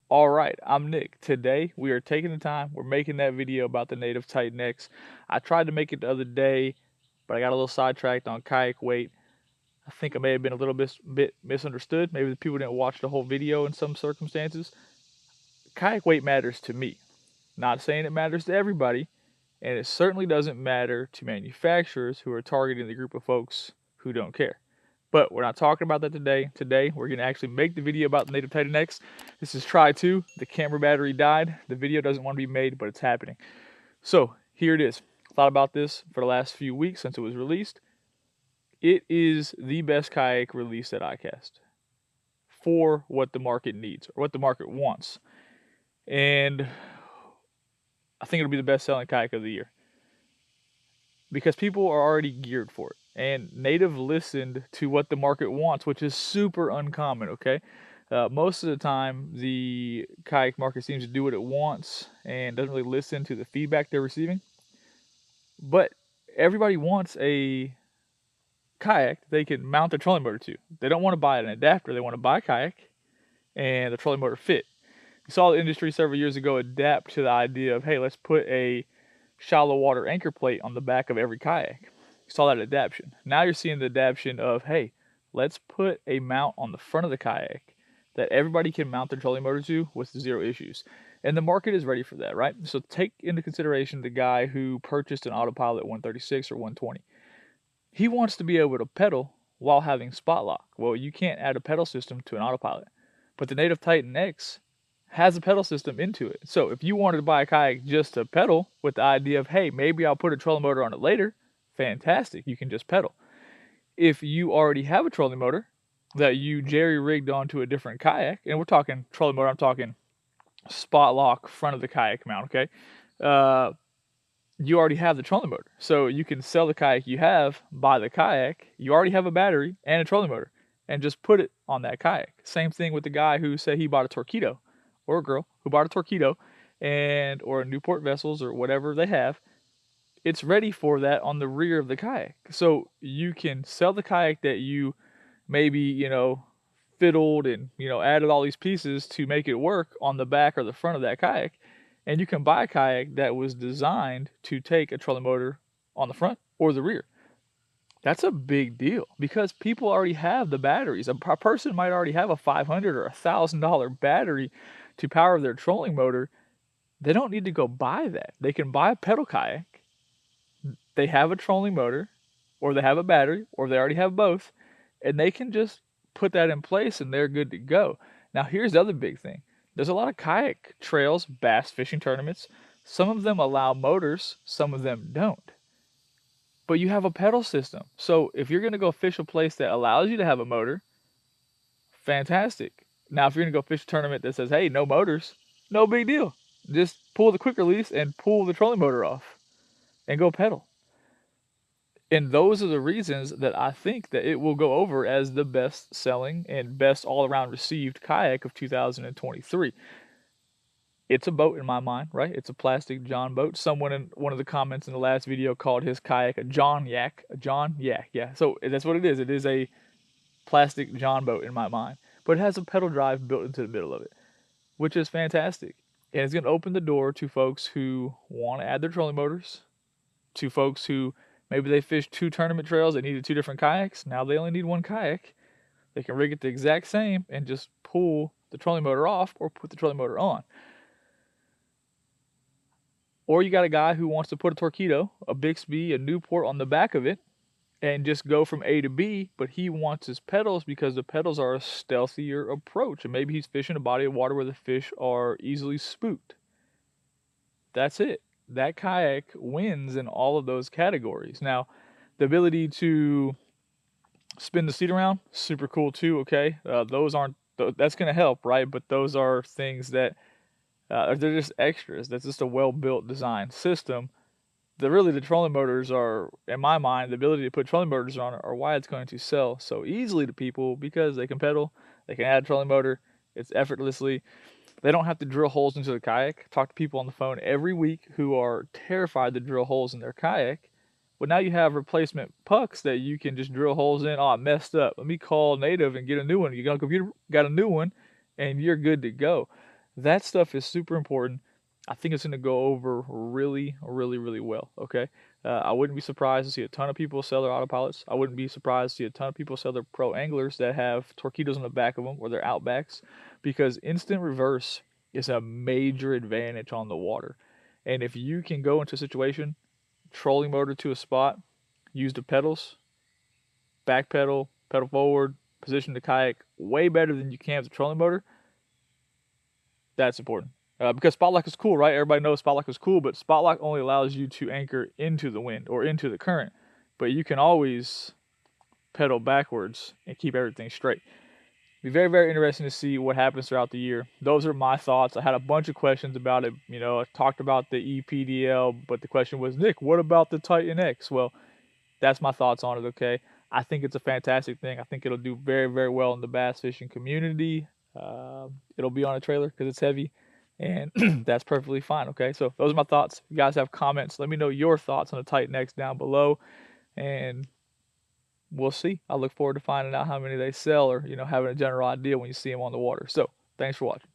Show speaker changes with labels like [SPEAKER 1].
[SPEAKER 1] All right, I'm Nick. Today we are taking the time. We're making that video about the Native TitanX. I tried to make it the other day, but I got a little sidetracked on kayak weight. I think I may have been a little bit misunderstood. Maybe the people didn't watch the whole video in some circumstances. Kayak weight matters to me. Not saying it matters to everybody, and it certainly doesn't matter to manufacturers who are targeting the group of folks who don't care. But we're not talking about that today. Today, we're going to actually make the video about the Native TitanX. This is try 2. The camera battery died. The video doesn't want to be made, but it's happening. So, here it is. Thought about this for the last few weeks since it was released. It is the best kayak released at iCast for what the market needs or what the market wants. And I think it'll be the best selling kayak of the year because people are already geared for it. And Native listened to what the market wants, which is super uncommon, okay? Most of the time, the kayak market seems to do what it wants and doesn't really listen to the feedback they're receiving. But everybody wants a kayak they can mount their trolling motor to. They don't want to buy an adapter. They want to buy a kayak and the trolling motor fit. You saw the industry several years ago adapt to the idea of, hey, let's put a shallow water anchor plate on the back of every kayak. You saw that adaptation. Now you're seeing the adaptation of, hey, let's put a mount on the front of the kayak that everybody can mount their trolling motor to with zero issues. And the market is ready for that, right? So take into consideration the guy who purchased an Autopilot 136 or 120. He wants to be able to pedal while having spot lock. Well, you can't add a pedal system to an Autopilot. But the Native TitanX has a pedal system into it. So if you wanted to buy a kayak just to pedal with the idea of, hey, maybe I'll put a trolling motor on it later, fantastic, you can just pedal. If you already have a trolling motor that you jerry-rigged onto a different kayak, and we're talking trolling motor, I'm talking spot lock front of the kayak mount, okay? You already have the trolling motor. So you can sell the kayak you have, buy the kayak, you already have a battery and a trolling motor, and just put it on that kayak. Same thing with the guy who said he bought a Torpedo, or a girl who bought a Torpedo, or a Newport Vessels, or whatever they have. It's ready for that on the rear of the kayak. So you can sell the kayak that you maybe, fiddled and, added all these pieces to make it work on the back or the front of that kayak. And you can buy a kayak that was designed to take a trolling motor on the front or the rear. That's a big deal because people already have the batteries. A person might already have a $500 or $1,000 battery to power their trolling motor. They don't need to go buy that. They can buy a pedal kayak. They have a trolling motor, or they have a battery, or they already have both, and they can just put that in place and they're good to go. Now, here's the other big thing. There's a lot of kayak trails, bass fishing tournaments. Some of them allow motors, some of them don't. But you have a pedal system. So if you're going to go fish a place that allows you to have a motor, fantastic. Now, if you're going to go fish a tournament that says, hey, no motors, no big deal. Just pull the quick release and pull the trolling motor off and go pedal. And those are the reasons that I think that it will go over as the best selling and best all-around received kayak of 2023. It's a boat in my mind, right? It's a plastic John boat. Someone in one of the comments in the last video called his kayak a John Yak. A John Yak, yeah. So that's what it is. It is a plastic John boat in my mind. But it has a pedal drive built into the middle of it, which is fantastic. And it's going to open the door to folks who want to add their trolling motors, to folks who maybe they fished 2 tournament trails, they needed 2 different kayaks. Now they only need 1 kayak. They can rig it the exact same and just pull the trolling motor off or put the trolling motor on. Or you got a guy who wants to put a Torpedo, a Bixby, a Newport on the back of it and just go from A to B, but he wants his pedals because the pedals are a stealthier approach. And maybe he's fishing a body of water where the fish are easily spooked. That's it. That kayak wins in all of those categories. Now, the ability to spin the seat around, super cool too, okay? That's going to help, right? But those are things that, they're just extras. That's just a well-built design system. The trolling motors are, in my mind, the ability to put trolling motors on it are why it's going to sell so easily to people because they can pedal, they can add a trolling motor, it's effortlessly. They don't have to drill holes into the kayak. I talk to people on the phone every week who are terrified to drill holes in their kayak. Well, now you have replacement pucks that you can just drill holes in. Oh, I messed up. Let me call Native and get a new one. You got a computer, got a new one, and you're good to go. That stuff is super important. I think it's gonna go over really, really, really well, okay? I wouldn't be surprised to see a ton of people sell their autopilots. I wouldn't be surprised to see a ton of people sell their pro anglers that have torpedoes on the back of them or their outbacks, because instant reverse is a major advantage on the water. And if you can go into a situation, trolling motor to a spot, use the pedals, back pedal, pedal forward, position the kayak way better than you can with the trolling motor, that's important. Because spot lock is cool, right? Everybody knows spot lock is cool, but spot lock only allows you to anchor into the wind or into the current. But you can always pedal backwards and keep everything straight. Be very, very interesting to see what happens throughout the year. Those are my thoughts. I had a bunch of questions about it. You know, I talked about the E-PDL, but the question was, Nick, what about the Titan X? Well, that's my thoughts on it, okay? I think it's a fantastic thing. I think it'll do very, very well in the bass fishing community. It'll be on a trailer because it's heavy, and that's perfectly fine, okay? So those are my thoughts. If you guys have comments, let me know your thoughts on the Titan X down below, and we'll see. I look forward to finding out how many they sell or, you know, having a general idea when you see them on the water. So thanks for watching.